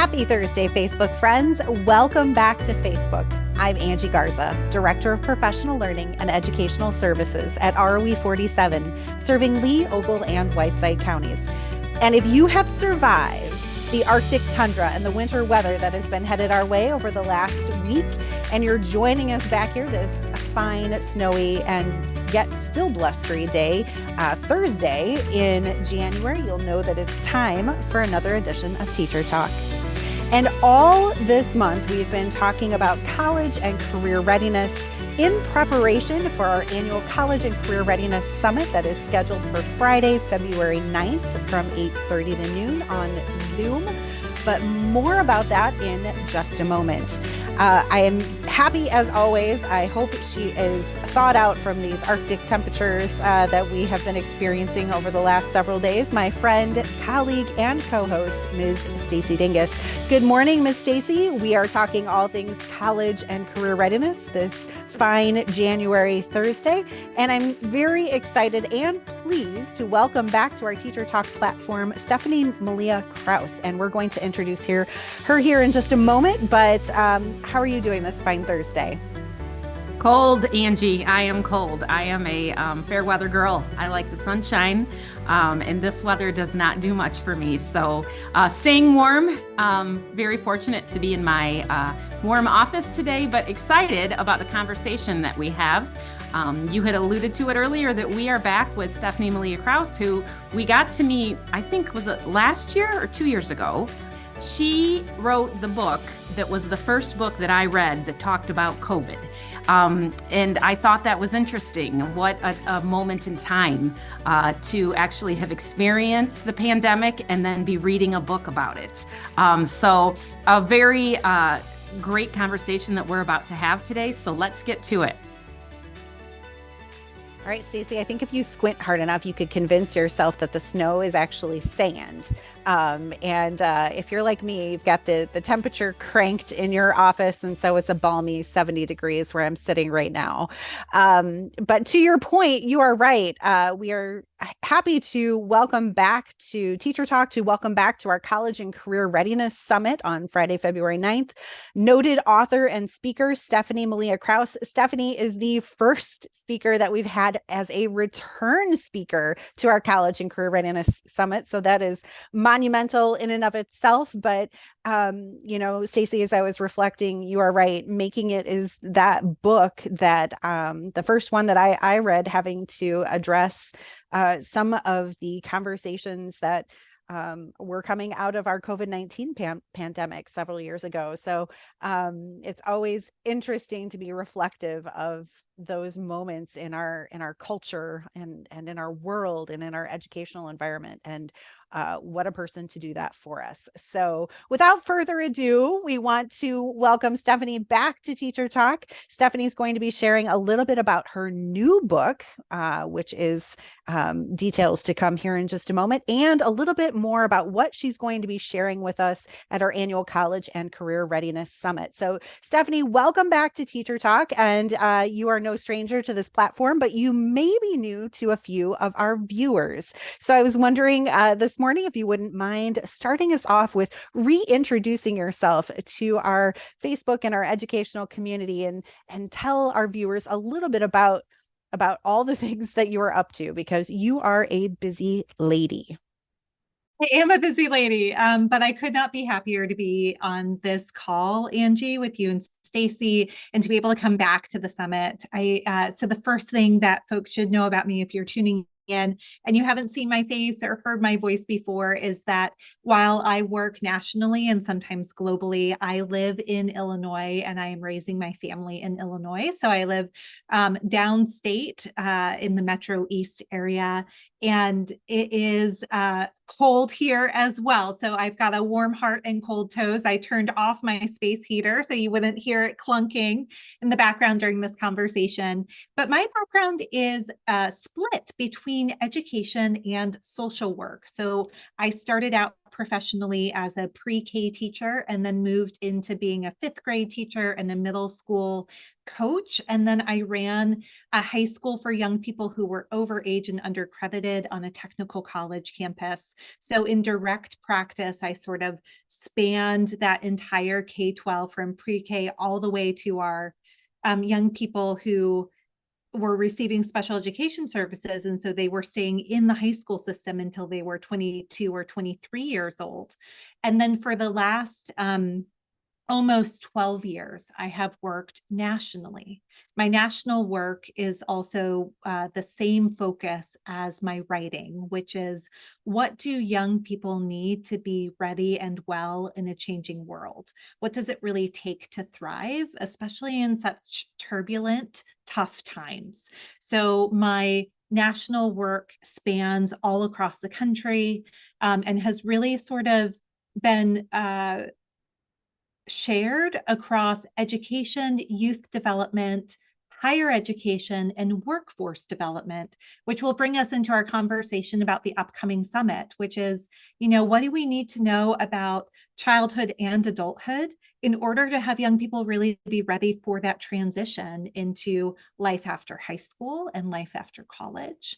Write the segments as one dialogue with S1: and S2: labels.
S1: Happy Thursday, Facebook friends. Welcome back to Facebook. I'm Angie Garza, Director of Professional Learning and Educational Services at ROE 47, serving Lee, Ogle, and Whiteside counties. And if you have survived the Arctic tundra and the winter weather that has been headed our way over the last week, and you're joining us back here this fine, snowy, and yet still blustery day, Thursday in January, you'll know that it's time for another edition of Teacher Talk. And all this month, we've been talking about college and career readiness in preparation for our annual College and Career Readiness Summit that is scheduled for Friday, February 9th from 8:30 to noon on Zoom. But more about that in just a moment. I am happy as always. I hope she is thawed out from these Arctic temperatures that we have been experiencing over the last several days. My friend, colleague, and co-host, Ms. Stacy Dingus. Good morning, Ms. Stacy. We are talking all things college and career readiness this fine January Thursday, and I'm very excited and pleased to welcome back to our Teacher Talk platform Stephanie Malia Krauss, and we're going to introduce her here in just a moment. But how are you doing this fine Thursday?
S2: Cold, Angie. I am cold. I am a fair weather girl. I like the sunshine, and this weather does not do much for me. So staying warm, very fortunate to be in my warm office today, but excited about the conversation that we have. You had alluded to it earlier that we are back with Stephanie Malia Krauss, who we got to meet, I think, was it last year or 2 years ago? She wrote the book that was the first book that I read that talked about COVID. And I thought that was interesting. What a moment in time to actually have experienced the pandemic and then be reading a book about it. So a very great conversation that we're about to have today. So let's get to it.
S1: All right, Stacy, I think if you squint hard enough, you could convince yourself that the snow is actually sand. If you're like me, you've got the temperature cranked in your office, and so it's a balmy 70 degrees where I'm sitting right now. But to your point, you are right. We are happy to welcome back to Teacher Talk, to welcome back to our College and Career Readiness Summit on Friday, February 9th. Noted author and speaker, Stephanie Malia Krauss. Stephanie is the first speaker that we've had as a return speaker to our College and Career Readiness Summit. So that is monumental in and of itself. But, Stacy, as I was reflecting, you are right. Making it is that book that the first one that I read having to address some of the conversations that were coming out of our COVID-19 pandemic several years ago. So it's always interesting to be reflective of those moments in our culture and in our world and in our educational environment, and what a person to do that for us. So without further ado, we want to welcome Stephanie back to Teacher Talk. Stephanie's going to be sharing a little bit about her new book, which is details to come here in just a moment, and a little bit more about what she's going to be sharing with us at our annual College and Career Readiness Summit. So Stephanie, welcome back to Teacher Talk. And you are no stranger to this platform, but you may be new to a few of our viewers. So I was wondering this morning if you wouldn't mind starting us off with reintroducing yourself to our Facebook and our educational community, and tell our viewers a little bit about all the things that you are up to, because you are a busy lady.
S3: I am a busy lady, but I could not be happier to be on this call, Angie, with you and Stacy, and to be able to come back to the summit. So the first thing that folks should know about me, if you're tuning in and you haven't seen my face or heard my voice before, is that while I work nationally and sometimes globally, I live in Illinois and I am raising my family in Illinois. So I live downstate in the Metro East area, and it is cold here as well. So I've got a warm heart and cold toes. I turned off my space heater so you wouldn't hear it clunking in the background during this conversation. But my background is split between education and social work. So I started out professionally as a pre-K teacher and then moved into being a fifth grade teacher and a middle school coach. And then I ran a high school for young people who were over age and undercredited on a technical college campus. So in direct practice, I sort of spanned that entire K-12 from pre-K all the way to our young people who were receiving special education services. And so they were staying in the high school system until they were 22 or 23 years old. And then for the last almost 12 years, I have worked nationally. My national work is also the same focus as my writing, which is what do young people need to be ready and well in a changing world? What does it really take to thrive, especially in such turbulent, tough times? So my national work spans all across the country and has really sort of been shared across education, youth development, higher education, and workforce development, which will bring us into our conversation about the upcoming summit, which is, what do we need to know about childhood and adulthood in order to have young people really be ready for that transition into life after high school and life after college.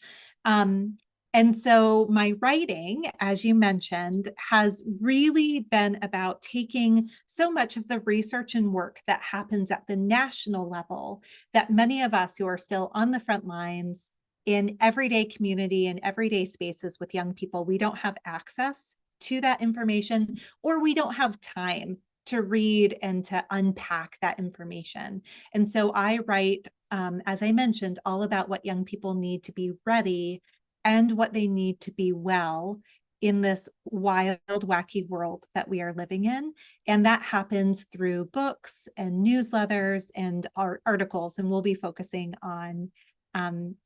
S3: And so my writing, as you mentioned, has really been about taking so much of the research and work that happens at the national level that many of us who are still on the front lines in everyday community and everyday spaces with young people, we don't have access to that information, or we don't have time to read and to unpack that information. And so I write, as I mentioned, all about what young people need to be ready and what they need to be well in this wild, wacky world that we are living in. And that happens through books and newsletters and articles. And we'll be focusing on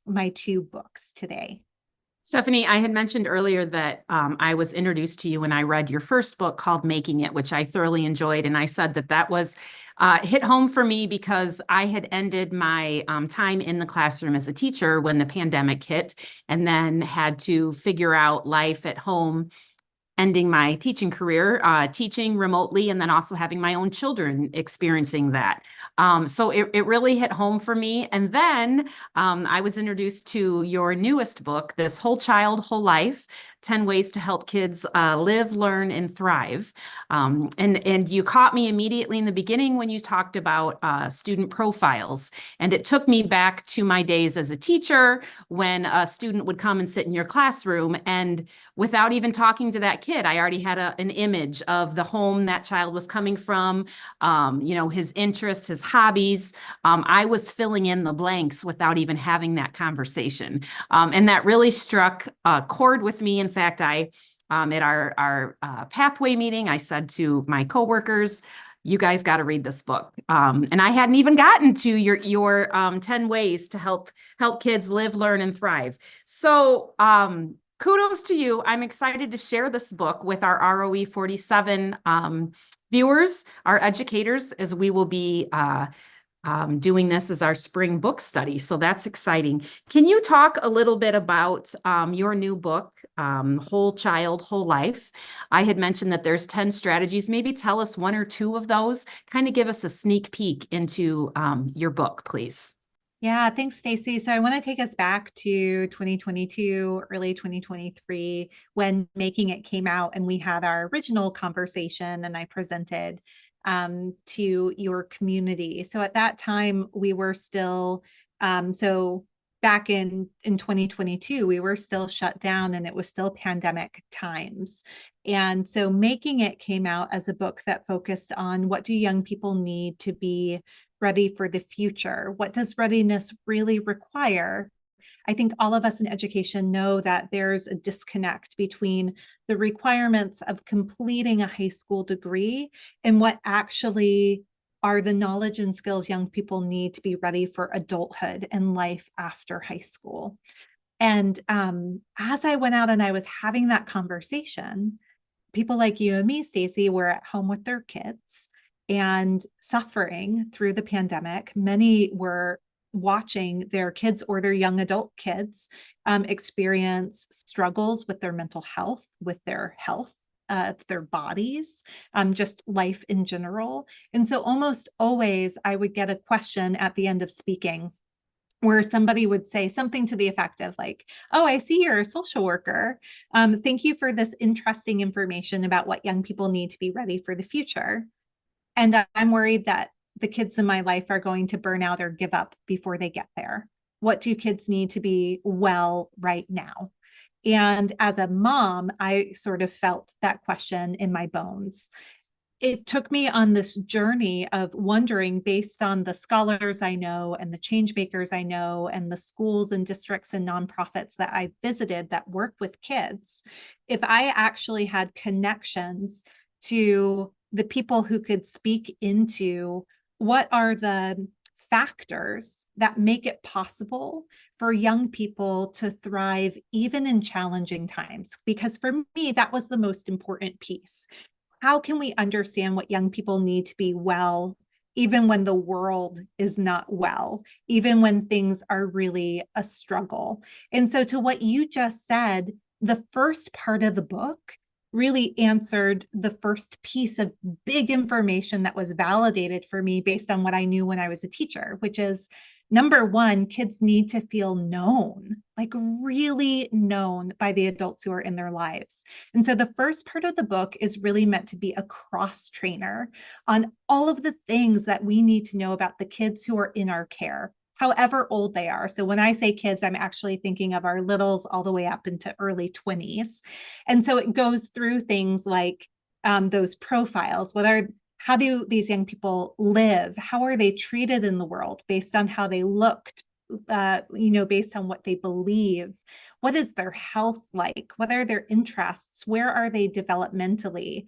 S3: my two books today.
S2: Stephanie, I had mentioned earlier that I was introduced to you when I read your first book called Making It, which I thoroughly enjoyed. And I said that was hit home for me because I had ended my time in the classroom as a teacher when the pandemic hit, and then had to figure out life at home, ending my teaching career, teaching remotely, and then also having my own children experiencing that. So it really hit home for me. And then I was introduced to your newest book, this Whole Child, Whole Life, 10 Ways to Help Kids Live, Learn, and Thrive. And you caught me immediately in the beginning when you talked about student profiles. And it took me back to my days as a teacher when a student would come and sit in your classroom, and without even talking to that kid, I already had an image of the home that child was coming from, his interests, his hobbies. I was filling in the blanks without even having that conversation. And that really struck a chord with me. In fact, at our pathway meeting, I said to my coworkers, you guys got to read this book. And I hadn't even gotten to your 10 ways to help kids live, learn, and thrive. So kudos to you. I'm excited to share this book with our ROE 47 viewers, our educators, as we will be doing this as our spring book study. So that's exciting. Can you talk a little bit about your new book, Whole Child, Whole Life? I had mentioned that there's 10 strategies. Maybe tell us one or two of those. Kind of give us a sneak peek into your book, please.
S3: Yeah, thanks, Stacy. So I want to take us back to 2022, early 2023, when Making It came out and we had our original conversation and I presented to your community. So at that time, we were still, so back in 2022, we were still shut down and it was still pandemic times. And so Making It came out as a book that focused on what do young people need to be ready for the future? What does readiness really require? I think all of us in education know that there's a disconnect between the requirements of completing a high school degree and what actually are the knowledge and skills young people need to be ready for adulthood and life after high school. And as I went out and I was having that conversation, people like you and me, Stacy, were at home with their kids and suffering through the pandemic. Many were watching their kids or their young adult kids experience struggles with their mental health, with their health, of their bodies, just life in general. And so almost always I would get a question at the end of speaking where somebody would say something to the effect of like, oh, I see you're a social worker. Thank you for this interesting information about what young people need to be ready for the future. And I'm worried that the kids in my life are going to burn out or give up before they get there. What do kids need to be well right now? And as a mom, I sort of felt that question in my bones. It took me on this journey of wondering, based on the scholars I know and the change makers I know and the schools and districts and nonprofits that I visited that work with kids, if I actually had connections to the people who could speak into what are the factors that make it possible for young people to thrive even in challenging times. Because for me, that was the most important piece. How can we understand what young people need to be well, even when the world is not well, even when things are really a struggle? And so, to what you just said, the first part of the book really answered the first piece of big information that was validated for me based on what I knew when I was a teacher, which is number one, kids need to feel known, like really known by the adults who are in their lives. And so the first part of the book is really meant to be a cross trainer on all of the things that we need to know about the kids who are in our care, however old they are. So when I say kids, I'm actually thinking of our littles all the way up into early 20s. And so it goes through things like those profiles, how do these young people live? How are they treated in the world based on how they looked, based on what they believe? What is their health like? What are their interests? Where are they developmentally?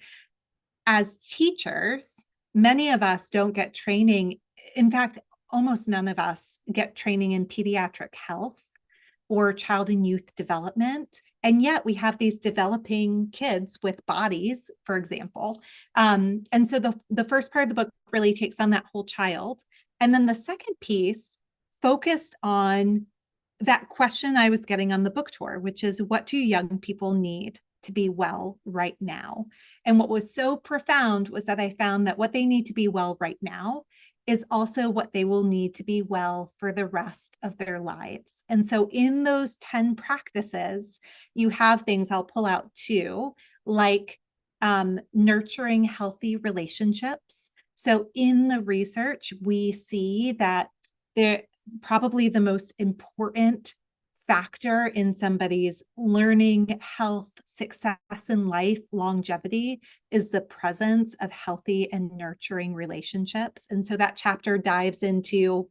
S3: As teachers, many of us don't get training. In fact, almost none of us get training in pediatric health or child and youth development. And yet we have these developing kids with bodies, for example. And so the first part of the book really takes on that whole child. And then the second piece focused on that question I was getting on the book tour, which is, what do young people need to be well right now? And what was so profound was that I found that what they need to be well right now is also what they will need to be well for the rest of their lives. And so in those 10 practices, you have things, I'll pull out two, like nurturing healthy relationships. So in the research, we see that they're probably the most important factor in somebody's learning, health, success in life, longevity is the presence of healthy and nurturing relationships. And so that chapter dives into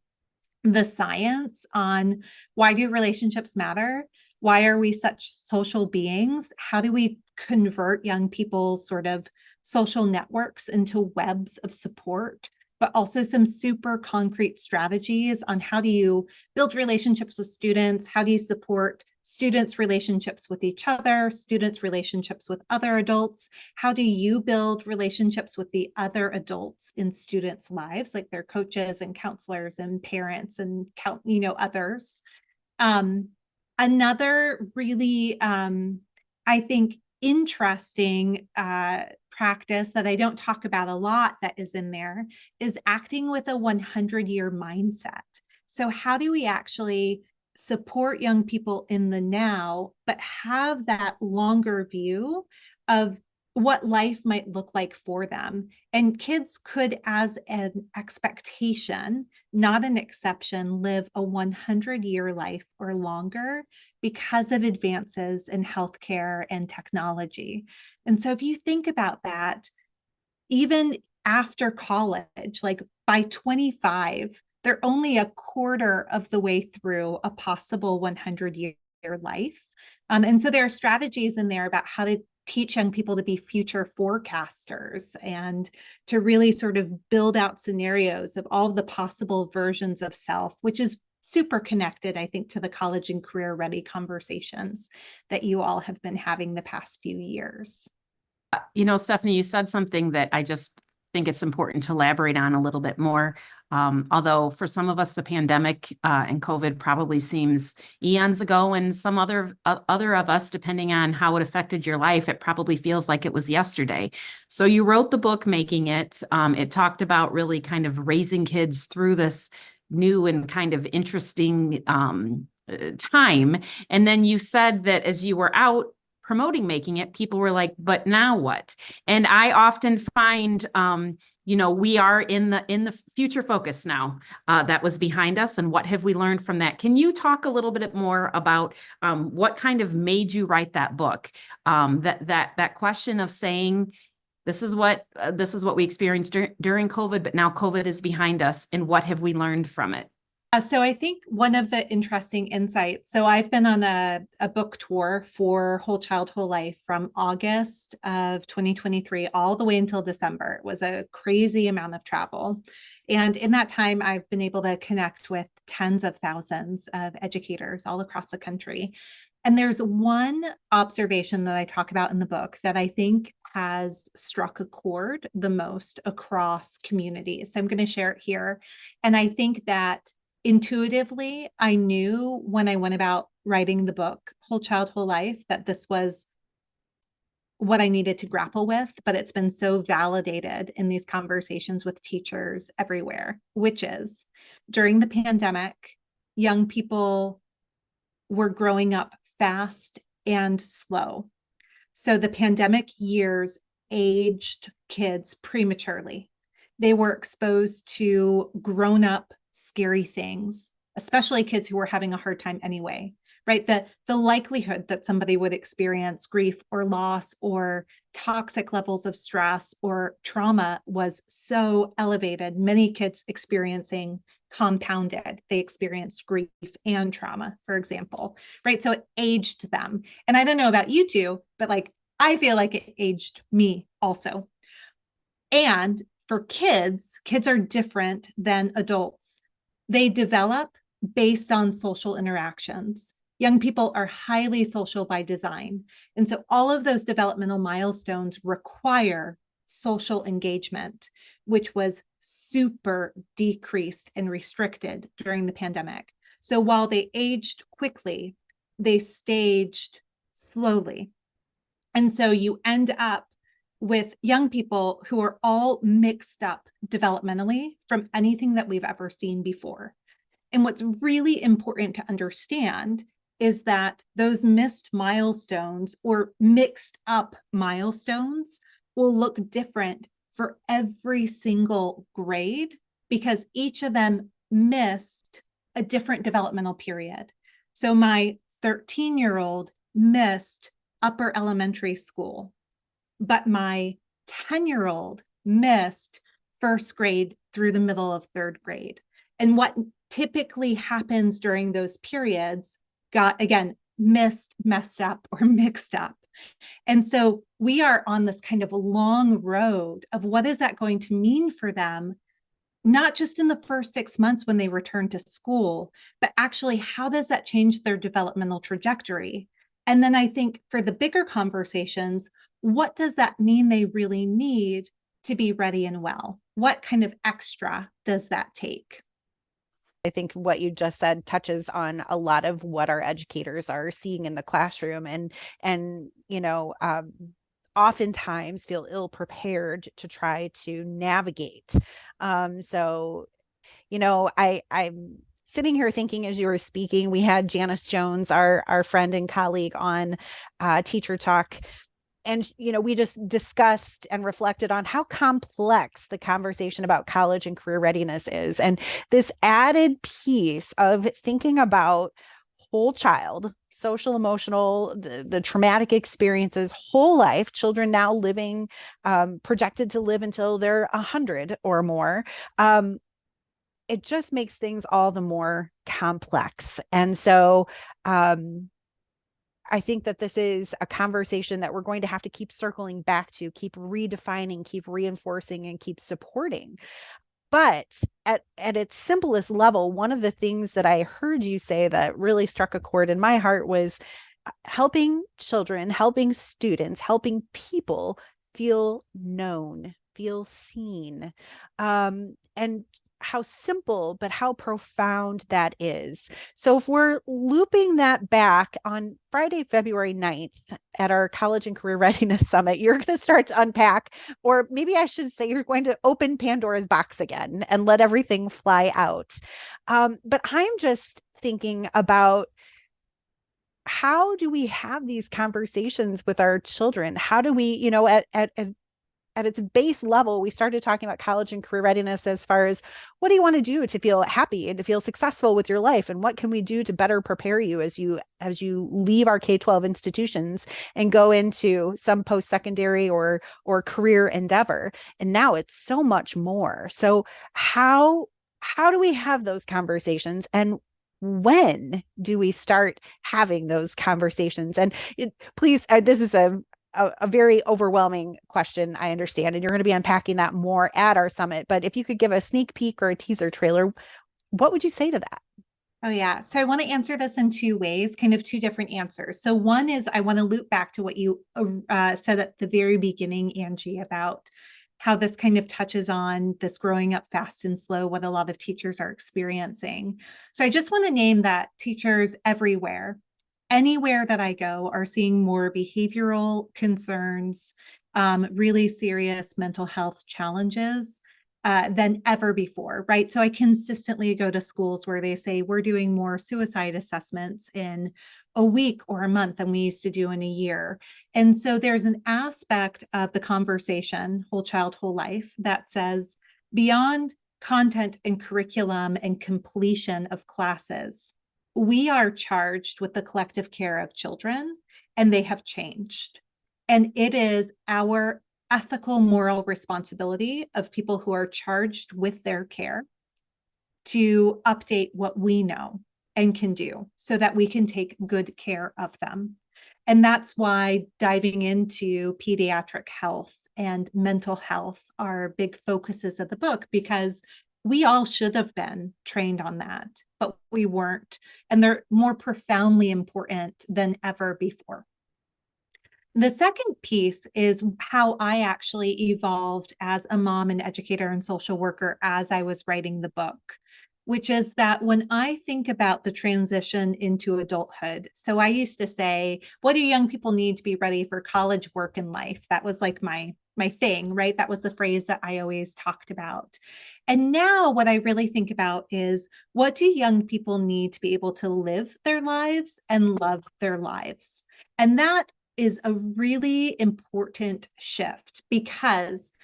S3: the science on why do relationships matter? Why are we such social beings? How do we convert young people's sort of social networks into webs of support? But also some super concrete strategies on how do you build relationships with students? How do you support students' relationships with each other, students' relationships with other adults? How do you build relationships with the other adults in students' lives, like their coaches and counselors and parents and others? Another really, I think, interesting practice that I don't talk about a lot that is in there is acting with a 100-year mindset. So how do we actually support young people in the now, but have that longer view of what life might look like for them? And kids could, as an expectation, not an exception, live a 100-year life or longer because of advances in healthcare and technology. And so if you think about that, even after college, like by 25, they're only a quarter of the way through a possible 100-year life. And so there are strategies in there about how to teach young people to be future forecasters and to really sort of build out scenarios of all the possible versions of self, which is super connected, I think, to the college and career ready conversations that you all have been having the past few years.
S2: Stephanie, you said something that I just think it's important to elaborate on a little bit more. Although for some of us, the pandemic and COVID probably seems eons ago, and some other of us, depending on how it affected your life, it probably feels like it was yesterday. So you wrote the book, Making It. It talked about really kind of raising kids through this new and kind of interesting time. And then you said that as you were out promoting Making It, people were like, but now what? And I often find, we are in the future focus now, that was behind us, and what have we learned from that? Can you talk a little bit more about what kind of made you write that book? That question of saying, this is what we experienced during COVID, but now COVID is behind us, and what have we learned from it?
S3: So I think one of the interesting insights, so I've been on a book tour for Whole Child, Whole Life from August of 2023 all the way until December. It was a crazy amount of travel. And in that time, I've been able to connect with tens of thousands of educators all across the country. And there's one observation that I talk about in the book that I think has struck a chord the most across communities. So I'm going to share it here. And I think that intuitively, I knew when I went about writing the book, Whole Child, Whole Life, that this was what I needed to grapple with, but it's been so validated in these conversations with teachers everywhere, which is during the pandemic, young people were growing up fast and slow. So the pandemic years aged kids prematurely. They were exposed to grown-up scary things, especially kids who were having a hard time anyway, right? The likelihood that somebody would experience grief or loss or toxic levels of stress or trauma was so elevated. Many kids experiencing compounded. They experienced grief and trauma, for example, right? So it aged them. And I don't know about you two, but like, I feel like it aged me also. And for kids are different than adults. They develop based on social interactions. Young people are highly social by design. And so all of those developmental milestones require social engagement, which was super decreased and restricted during the pandemic. So while they aged quickly, they staged slowly. And so you end up with young people who are all mixed up developmentally from anything that we've ever seen before. And what's really important to understand is that those missed milestones or mixed up milestones will look different for every single grade because each of them missed a different developmental period. So my 13-year-old missed upper elementary school, but my 10-year-old missed first grade through the middle of third grade. And what typically happens during those periods got, again, missed, messed up, or mixed up. And so we are on this kind of long road of what is that going to mean for them, not just in the first 6 months when they return to school, but actually how does that change their developmental trajectory? And then I think for the bigger conversations, what does that mean they really need to be ready and well? What kind of extra does that take?
S1: I think what you just said touches on a lot of what our educators are seeing in the classroom and oftentimes feel ill prepared to try to navigate. I'm sitting here thinking as you were speaking, we had Janice Jones, our friend and colleague on Teacher Talk. And, we just discussed and reflected on how complex the conversation about college and career readiness is. And this added piece of thinking about whole child, social, emotional, the traumatic experiences, whole life, children now living, projected to live until they're 100 or more. It just makes things all the more complex. And so, I think that this is a conversation that we're going to have to keep circling back to, keep redefining, keep reinforcing, and keep supporting. But at its simplest level, one of the things that I heard you say that really struck a chord in my heart was helping children, helping students, helping people feel known, feel seen, and how simple, but how profound that is. So if we're looping that back on Friday, February 9th at our College and Career Readiness Summit, you're going to start to unpack, or maybe I should say you're going to open Pandora's box again and let everything fly out. But I'm just thinking about, how do we have these conversations with our children? How do we, at its base level, we started talking about college and career readiness as far as, what do you want to do to feel happy and to feel successful with your life, and what can we do to better prepare you as you leave our K-12 institutions and go into some post-secondary or career endeavor. And now it's so much more. So how do we have those conversations, and when do we start having those conversations? And please, this is a very overwhelming question, I understand, and you're going to be unpacking that more at our summit. But if you could give a sneak peek or a teaser trailer, what would you say to that?
S3: Oh, yeah. So I want to answer this in two ways, kind of two different answers. So one is, I want to loop back to what you said at the very beginning, Angie, about how this kind of touches on this growing up fast and slow, what a lot of teachers are experiencing. So I just want to name that teachers everywhere, anywhere that I go, are seeing more behavioral concerns, really serious mental health challenges than ever before, right? So I consistently go to schools where they say we're doing more suicide assessments in a week or a month than we used to do in a year. And so there's an aspect of the conversation, whole child, whole life, that says beyond content and curriculum and completion of classes, we are charged with the collective care of children, and they have changed. And it is our ethical, moral responsibility of people who are charged with their care to update what we know and can do so that we can take good care of them. And that's why diving into pediatric health and mental health are big focuses of the book, because we all should have been trained on that, but we weren't. And they're more profoundly important than ever before. The second piece is how I actually evolved as a mom and educator and social worker as I was writing the book, which is that when I think about the transition into adulthood, so I used to say, what do young people need to be ready for college, work, and life? That was like my thing, right? That was the phrase that I always talked about. And now what I really think about is, what do young people need to be able to live their lives and love their lives? And that is a really important shift, because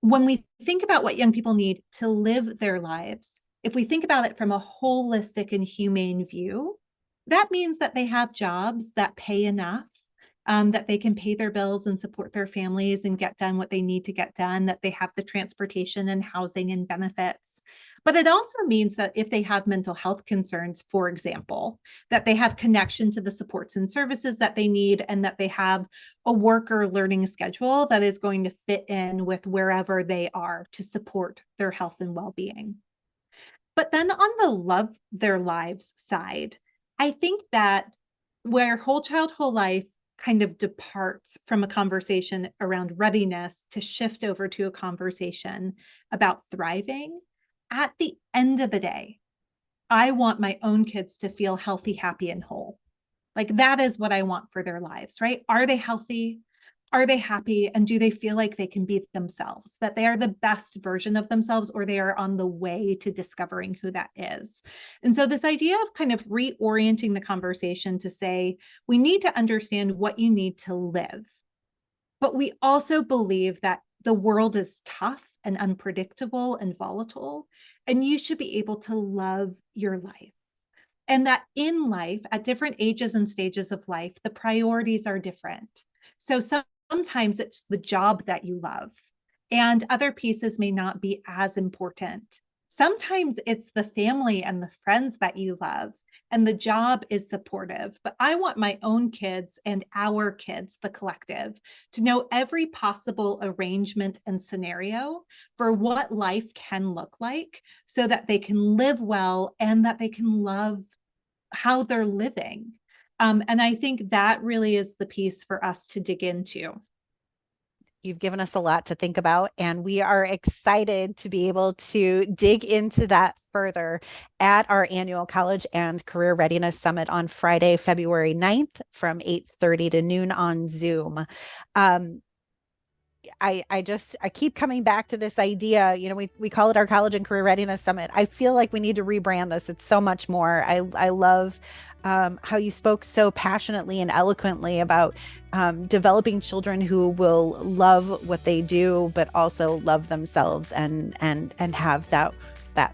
S3: when we think about what young people need to live their lives, if we think about it from a holistic and humane view, that means that they have jobs that pay enough, that they can pay their bills and support their families and get done what they need to get done, that they have the transportation and housing and benefits. But it also means that if they have mental health concerns, for example, that they have connection to the supports and services that they need, and that they have a work or learning schedule that is going to fit in with wherever they are to support their health and well-being. But then on the love their lives side, I think that where whole child, whole life kind of departs from a conversation around readiness to shift over to a conversation about thriving, at the end of the day, I want my own kids to feel healthy, happy, and whole. Like, that is what I want for their lives, right? Are they healthy? Are they happy? And do they feel like they can be themselves, that they are the best version of themselves, or they are on the way to discovering who that is? And so this idea of kind of reorienting the conversation to say, we need to understand what you need to live, but we also believe that the world is tough and unpredictable and volatile, and you should be able to love your life. And that in life, at different ages and stages of life, the priorities are different. So sometimes it's the job that you love, and other pieces may not be as important. Sometimes it's the family and the friends that you love, and the job is supportive. But I want my own kids and our kids, the collective, to know every possible arrangement and scenario for what life can look like, so that they can live well and that they can love how they're living. And I think that really is the piece for us to dig into.
S1: You've given us a lot to think about, and we are excited to be able to dig into that further at our annual College and Career Readiness Summit on Friday, February 9th from 8:30 to noon on Zoom. Um, I keep coming back to this idea. We call it our College and Career Readiness Summit. I feel like we need to rebrand this. It's so much more. I love how you spoke so passionately and eloquently about developing children who will love what they do, but also love themselves and have that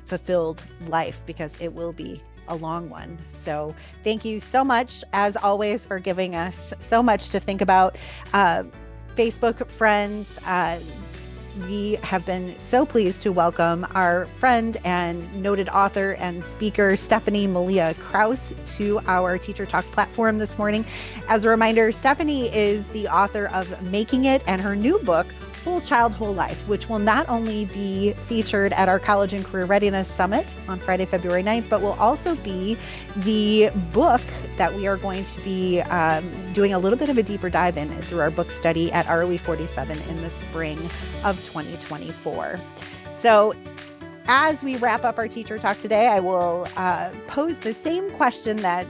S1: fulfilled life, because it will be a long one. So thank you so much, as always, for giving us so much to think about. Facebook friends, we have been so pleased to welcome our friend and noted author and speaker, Stephanie Malia Krauss, to our Teacher Talk platform this morning. As a reminder, Stephanie is the author of Making It and her new book, Whole Child, Whole Life, which will not only be featured at our College and Career Readiness Summit on Friday, February 9th, but will also be the book that we are going to be doing a little bit of a deeper dive in through our book study at ROE 47 in the spring of 2024. So as we wrap up our Teacher Talk today, I will pose the same question that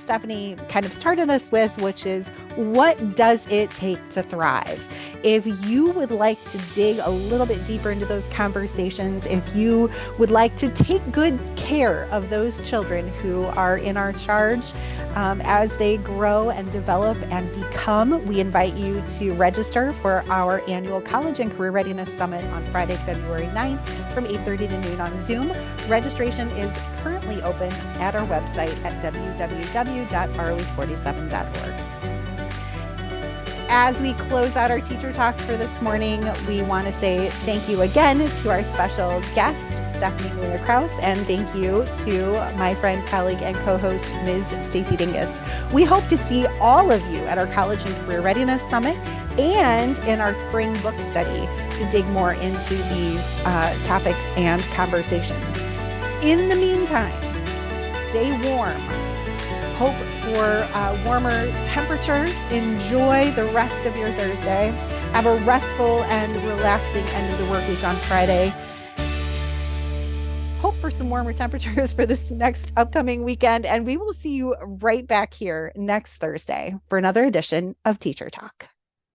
S1: Stephanie kind of started us with, which is, what does it take to thrive? If you would like to dig a little bit deeper into those conversations, if you would like to take good care of those children who are in our charge as they grow and develop and become, we invite you to register for our annual College and Career Readiness Summit on Friday, February 9th from 8:30 to noon on Zoom. Registration is currently open at our website at www.roe47.org. As we close out our Teacher Talk for this morning, we want to say thank you again to our special guest, Stephanie Malia Krauss, and thank you to my friend, colleague, and co-host, Ms. Stacy Dingus. We hope to see all of you at our College and Career Readiness Summit and in our spring book study to dig more into these topics and conversations. In the meantime, stay warm. Hope for warmer temperatures. Enjoy the rest of your Thursday. Have a restful and relaxing end of the work week on Friday. Hope for some warmer temperatures for this next upcoming weekend. And we will see you right back here next Thursday for another edition of Teacher Talk.